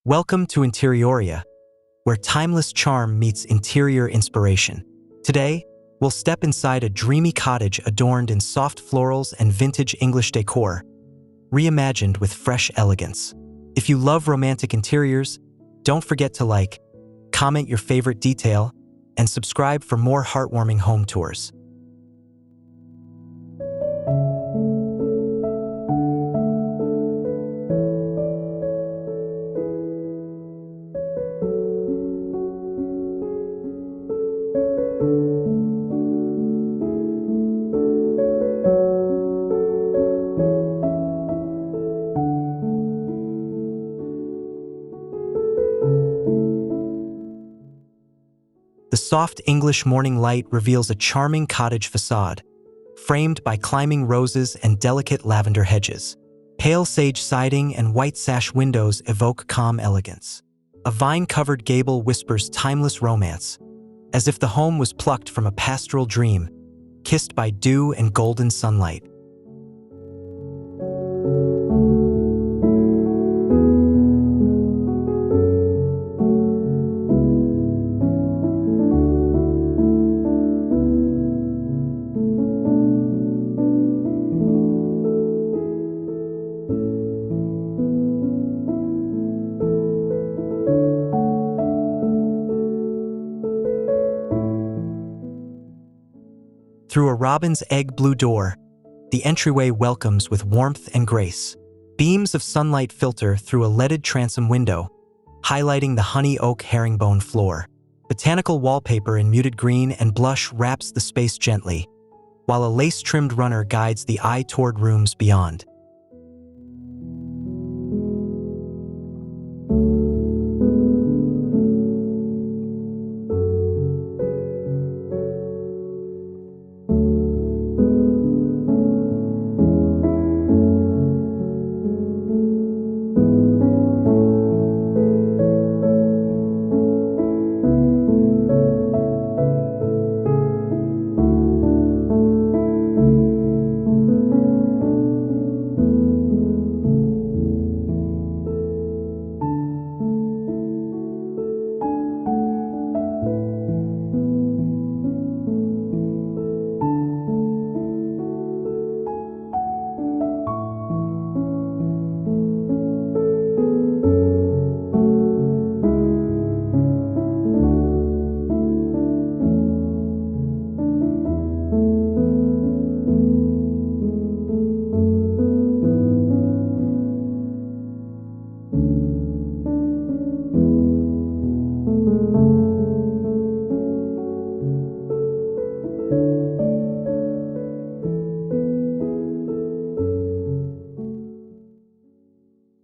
Welcome to Interioria, where timeless charm meets interior inspiration. Today, we'll step inside a dreamy cottage adorned in soft florals and vintage English decor, reimagined with fresh elegance. If you love romantic interiors, don't forget to like, comment your favorite detail, and subscribe for more heartwarming home tours. The soft English morning light reveals a charming cottage facade, framed by climbing roses and delicate lavender hedges. Pale sage siding and white sash windows evoke calm elegance. A vine-covered gable whispers timeless romance, as if the home was plucked from a pastoral dream, kissed by dew and golden sunlight. Through a robin's egg blue door, the entryway welcomes with warmth and grace. Beams of sunlight filter through a leaded transom window, highlighting the honey oak herringbone floor. Botanical wallpaper in muted green and blush wraps the space gently, while a lace-trimmed runner guides the eye toward rooms beyond.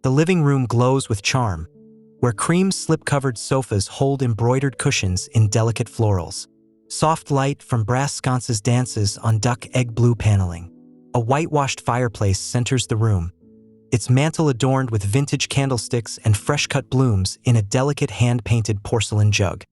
The living room glows with charm, where cream slip-covered sofas hold embroidered cushions in delicate florals. Soft light from brass sconces dances on duck egg blue paneling. A whitewashed fireplace centers the room, its mantel adorned with vintage candlesticks and fresh-cut blooms in a delicate hand-painted porcelain jug.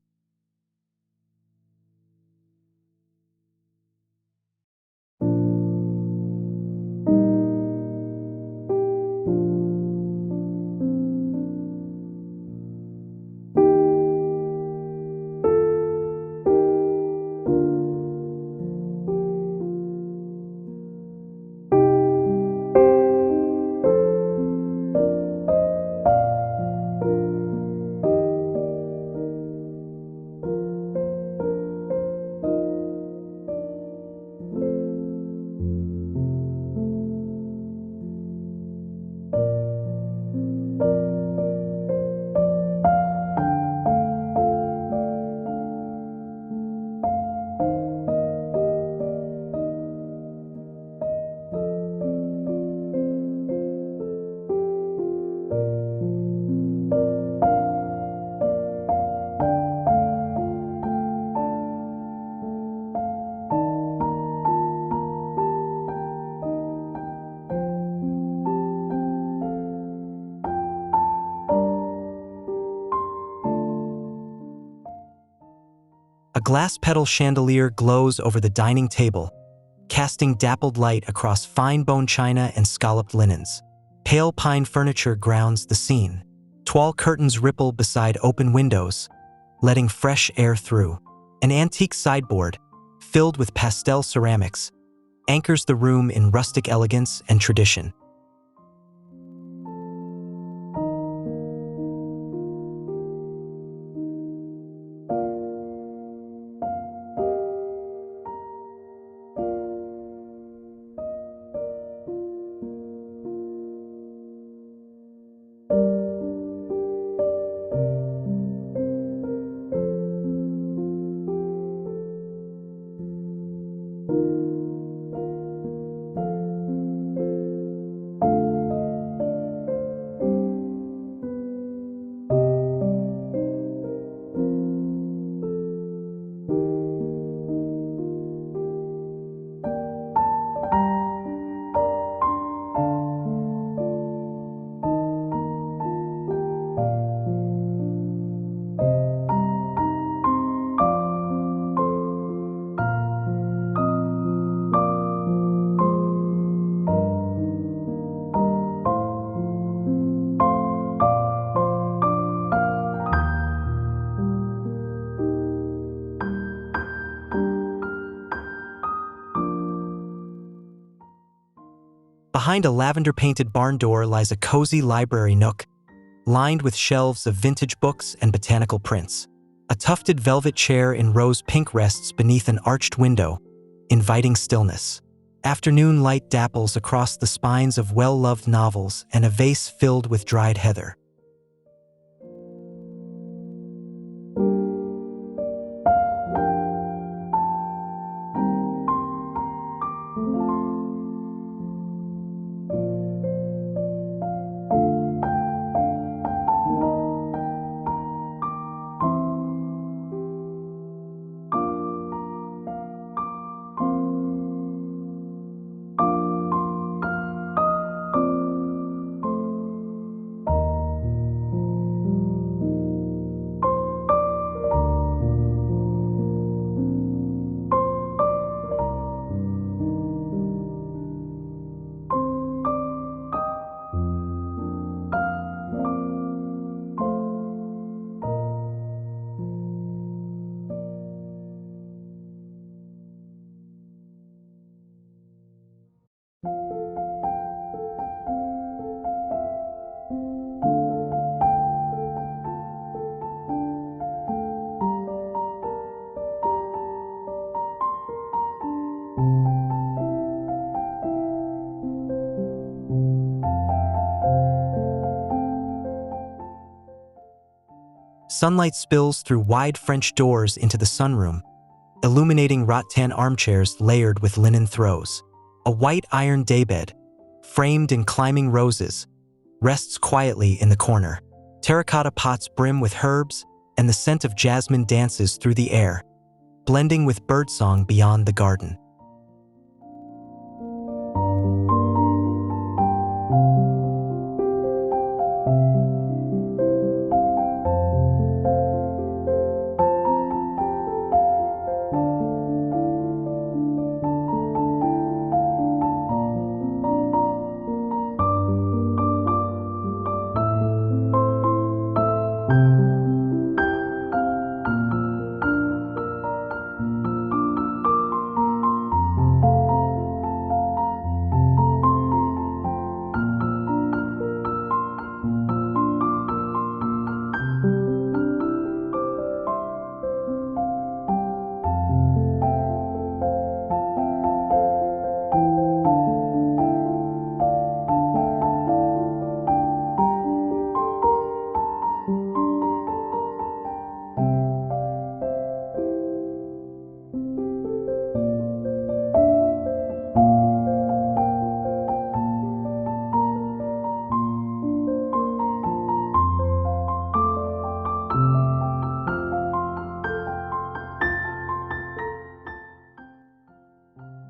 A glass petal chandelier glows over the dining table, casting dappled light across fine bone china and scalloped linens. Pale pine furniture grounds the scene, Tall curtains ripple beside open windows, letting fresh air through. An antique sideboard, filled with pastel ceramics, anchors the room in rustic elegance and tradition. Behind a lavender-painted barn door lies a cozy library nook, lined with shelves of vintage books and botanical prints. A tufted velvet chair in rose pink rests beneath an arched window, inviting stillness. Afternoon light dapples across the spines of well-loved novels and a vase filled with dried heather. Sunlight spills through wide French doors into the sunroom, illuminating rattan armchairs layered with linen throws. A white iron daybed, framed in climbing roses, rests quietly in the corner. Terracotta pots brim with herbs, and the scent of jasmine dances through the air, blending with birdsong beyond the garden.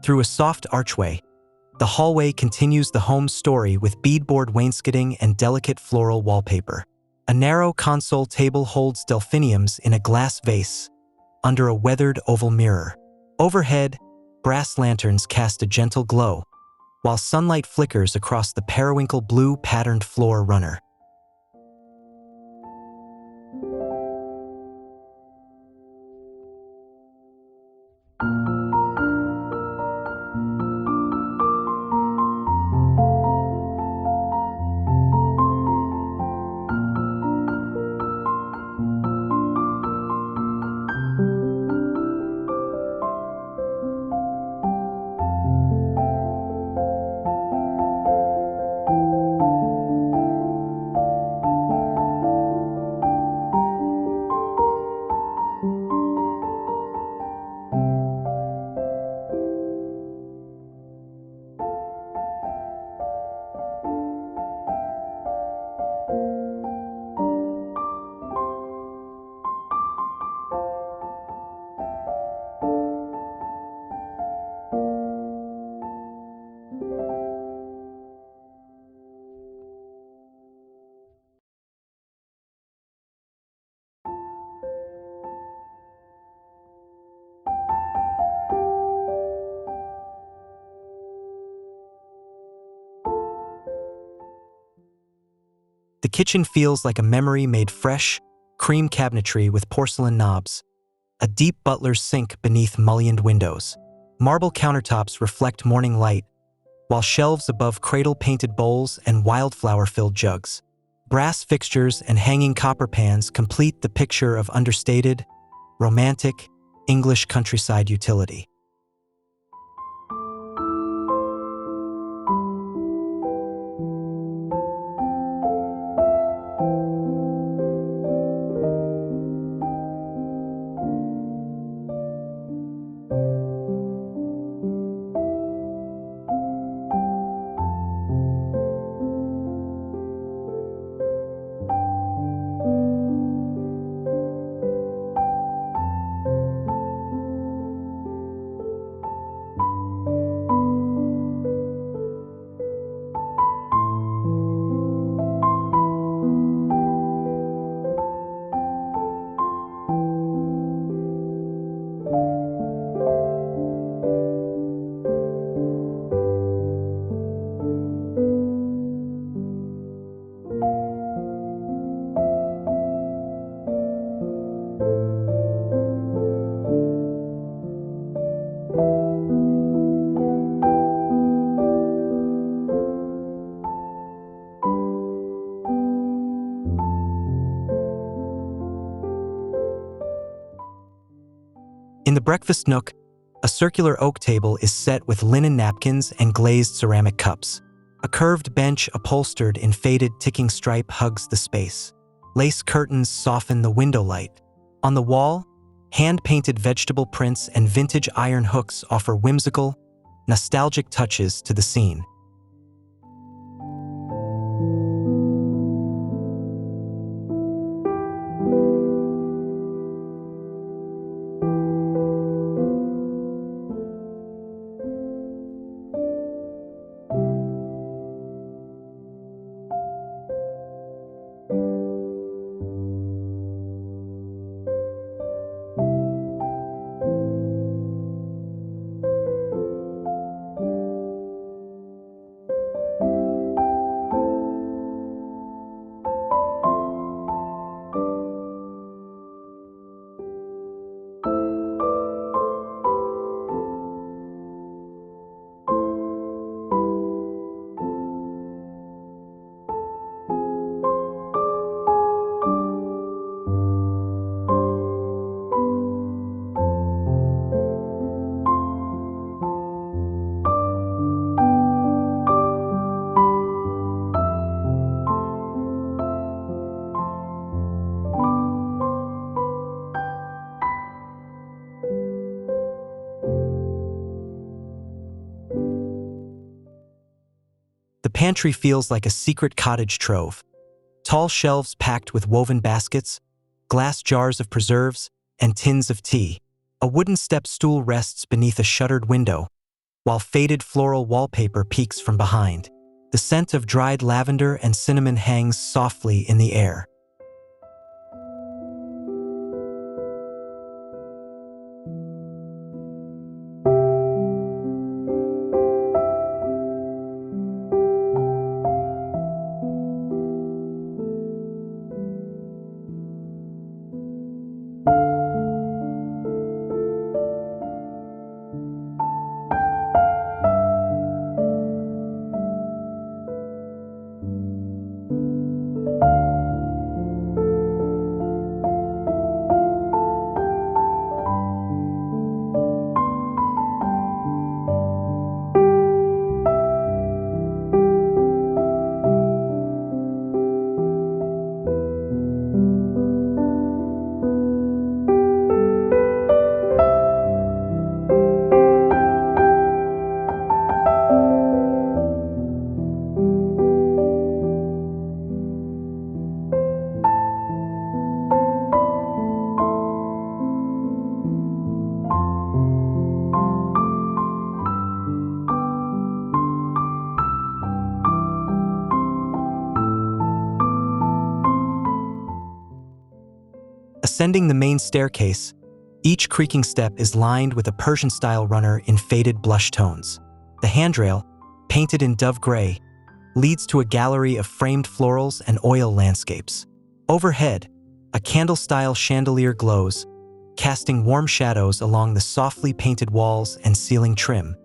Through a soft archway, the hallway continues the home's story with beadboard wainscoting and delicate floral wallpaper. A narrow console table holds delphiniums in a glass vase, under a weathered oval mirror. Overhead, brass lanterns cast a gentle glow, while sunlight flickers across the periwinkle blue patterned floor runner. The kitchen feels like a memory made fresh, cream cabinetry with porcelain knobs, a deep butler's sink beneath mullioned windows. Marble countertops reflect morning light, while shelves above cradle-painted bowls and wildflower-filled jugs. Brass fixtures and hanging copper pans complete the picture of understated, romantic, English countryside utility. In the breakfast nook, a circular oak table is set with linen napkins and glazed ceramic cups. A curved bench upholstered in faded ticking stripe hugs the space. Lace curtains soften the window light. On the wall, hand-painted vegetable prints and vintage iron hooks offer whimsical, nostalgic touches to the scene. The pantry feels like a secret cottage trove. Tall shelves packed with woven baskets, glass jars of preserves, and tins of tea. A wooden step stool rests beneath a shuttered window, while faded floral wallpaper peeks from behind. The scent of dried lavender and cinnamon hangs softly in the air. Ascending the main staircase, each creaking step is lined with a Persian-style runner in faded blush tones. The handrail, painted in dove gray, leads to a gallery of framed florals and oil landscapes. Overhead, a candle-style chandelier glows, casting warm shadows along the softly painted walls and ceiling trim.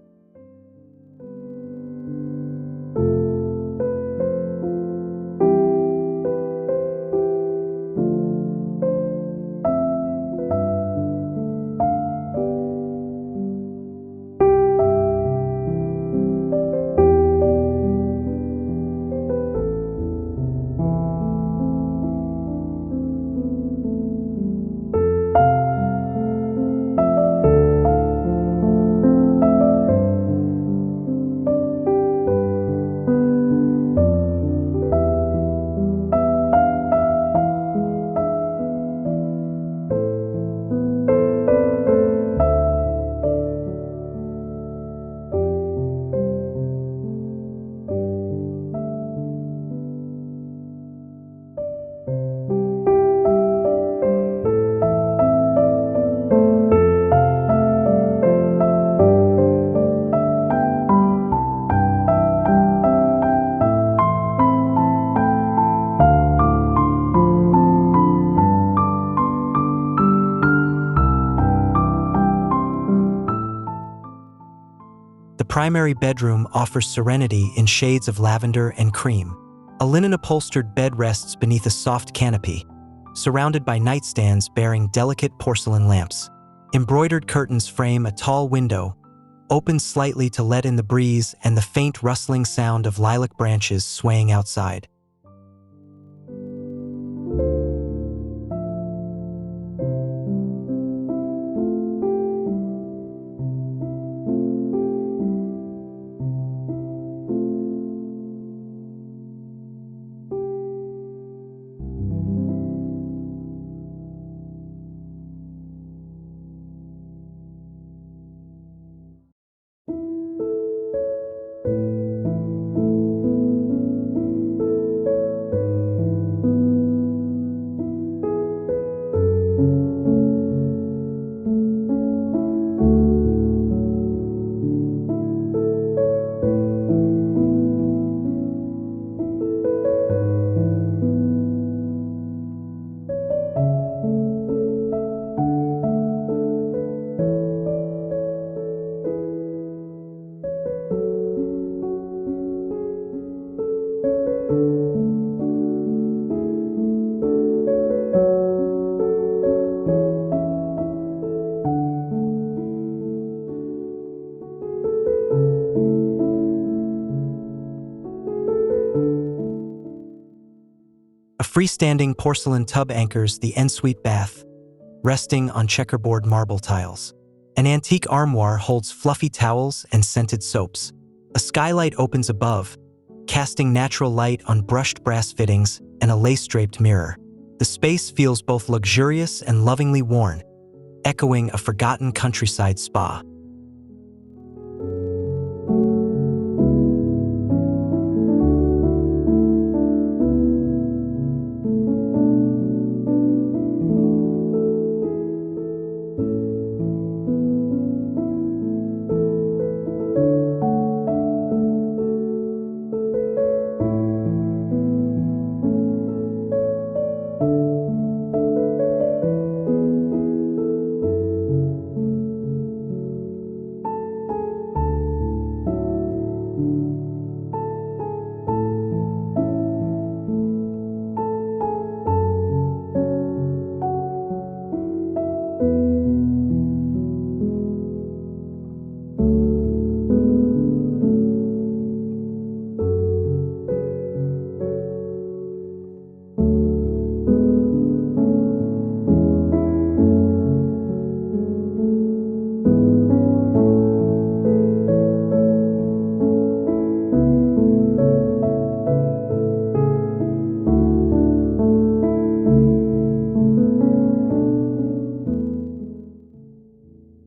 The primary bedroom offers serenity in shades of lavender and cream. A linen-upholstered bed rests beneath a soft canopy, surrounded by nightstands bearing delicate porcelain lamps. Embroidered curtains frame a tall window, open slightly to let in the breeze and the faint rustling sound of lilac branches swaying outside. A freestanding porcelain tub anchors the ensuite bath, resting on checkerboard marble tiles. An antique armoire holds fluffy towels and scented soaps. A skylight opens above, casting natural light on brushed brass fittings and a lace-draped mirror. The space feels both luxurious and lovingly worn, echoing a forgotten countryside spa.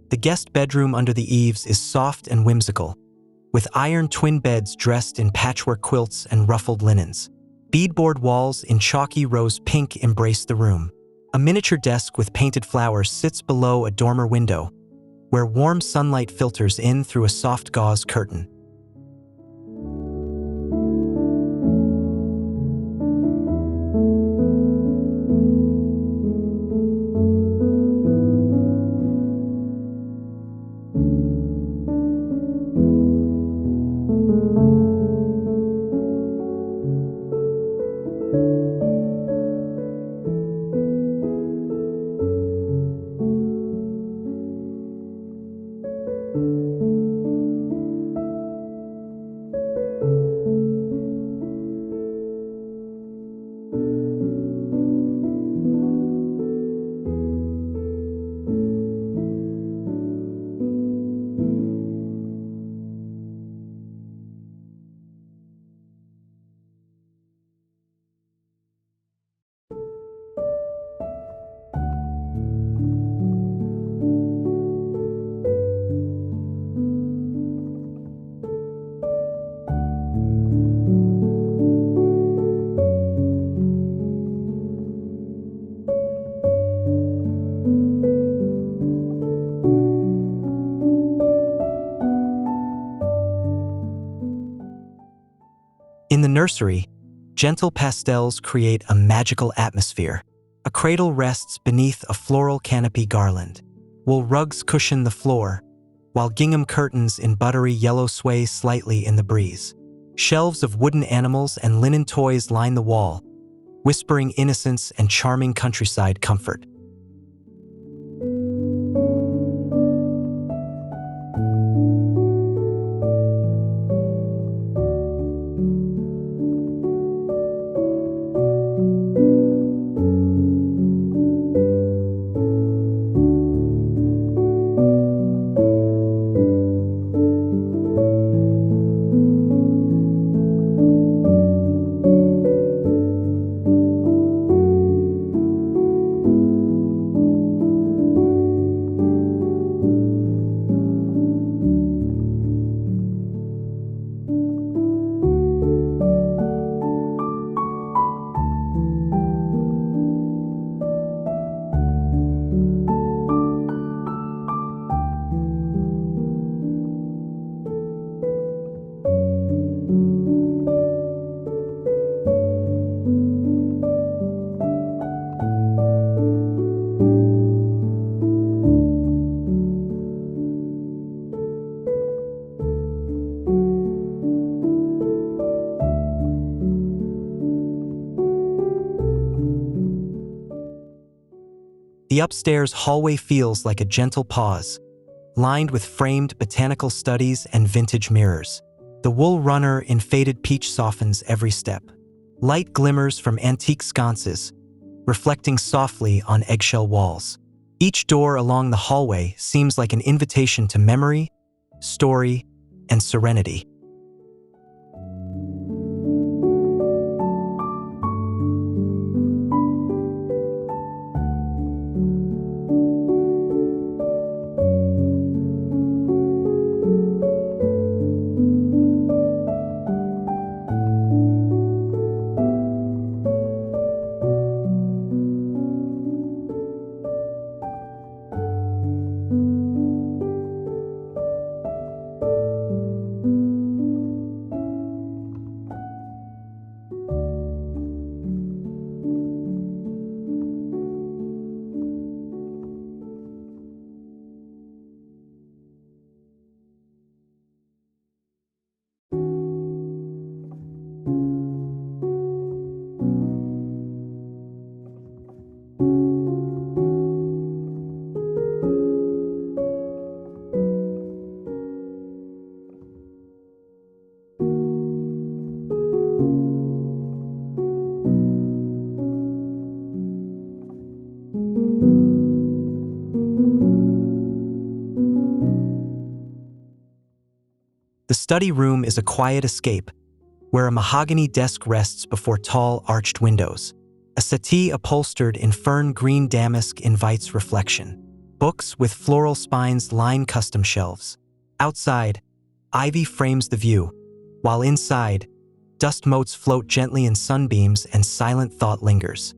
The guest bedroom under the eaves is soft and whimsical, with iron twin beds dressed in patchwork quilts and ruffled linens. Beadboard walls in chalky rose pink embrace the room. A miniature desk with painted flowers sits below a dormer window, where warm sunlight filters in through a soft gauze curtain. In the nursery, gentle pastels create a magical atmosphere. A cradle rests beneath a floral canopy garland. Wool rugs cushion the floor, while gingham curtains in buttery yellow sway slightly in the breeze. Shelves of wooden animals and linen toys line the wall, whispering innocence and charming countryside comfort. The upstairs hallway feels like a gentle pause, lined with framed botanical studies and vintage mirrors. The wool runner in faded peach softens every step. Light glimmers from antique sconces, reflecting softly on eggshell walls. Each door along the hallway seems like an invitation to memory, story, and serenity. The study room is a quiet escape, where a mahogany desk rests before tall, arched windows. A settee upholstered in fern green damask invites reflection. Books with floral spines line custom shelves. Outside, ivy frames the view, while inside, dust motes float gently in sunbeams and silent thought lingers.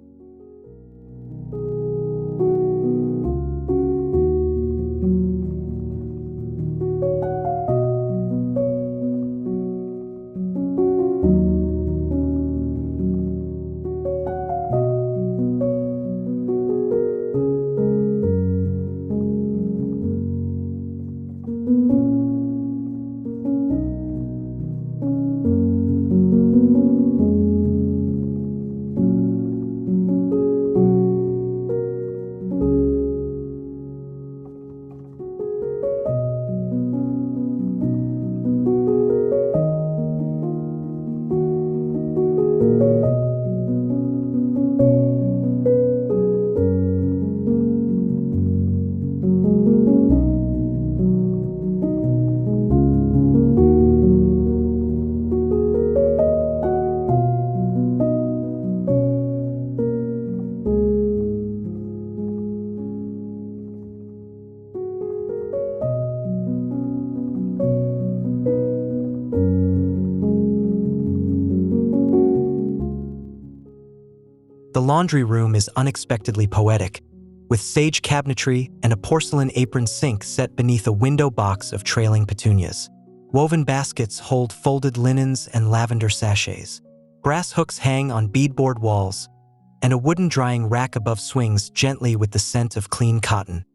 The laundry room is unexpectedly poetic, with sage cabinetry and a porcelain apron sink set beneath a window box of trailing petunias. Woven baskets hold folded linens and lavender sachets. Brass hooks hang on beadboard walls, and a wooden drying rack above swings gently with the scent of clean cotton.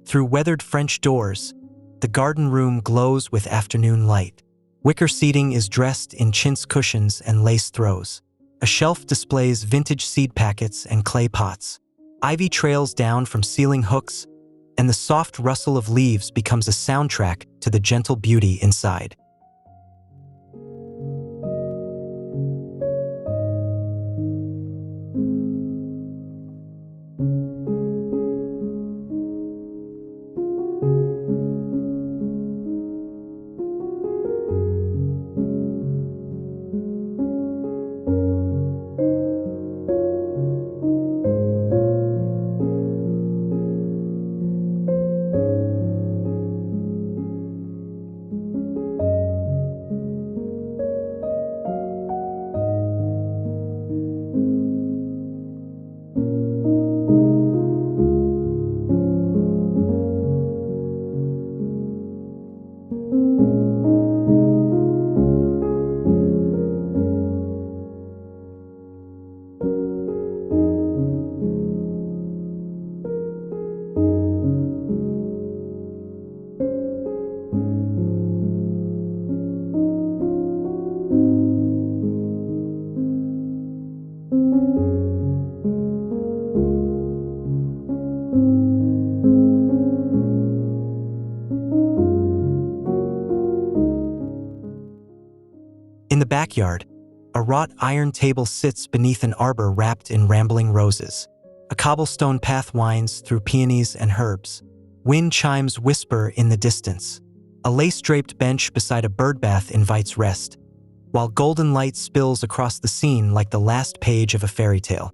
Through weathered French doors, the garden room glows with afternoon light. Wicker seating is dressed in chintz cushions and lace throws. A shelf displays vintage seed packets and clay pots. Ivy trails down from ceiling hooks, and the soft rustle of leaves becomes a soundtrack to the gentle beauty inside. In the backyard, a wrought iron table sits beneath an arbor wrapped in rambling roses. A cobblestone path winds through peonies and herbs. Wind chimes whisper in the distance. A lace-draped bench beside a birdbath invites rest, while golden light spills across the scene like the last page of a fairy tale.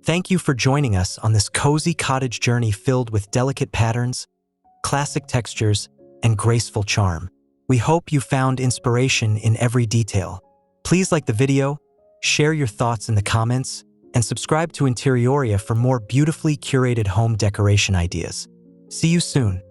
Thank you for joining us on this cozy cottage journey filled with delicate patterns, classic textures, and graceful charm. We hope you found inspiration in every detail. Please like the video, share your thoughts in the comments, and subscribe to Interioria for more beautifully curated home decoration ideas. See you soon.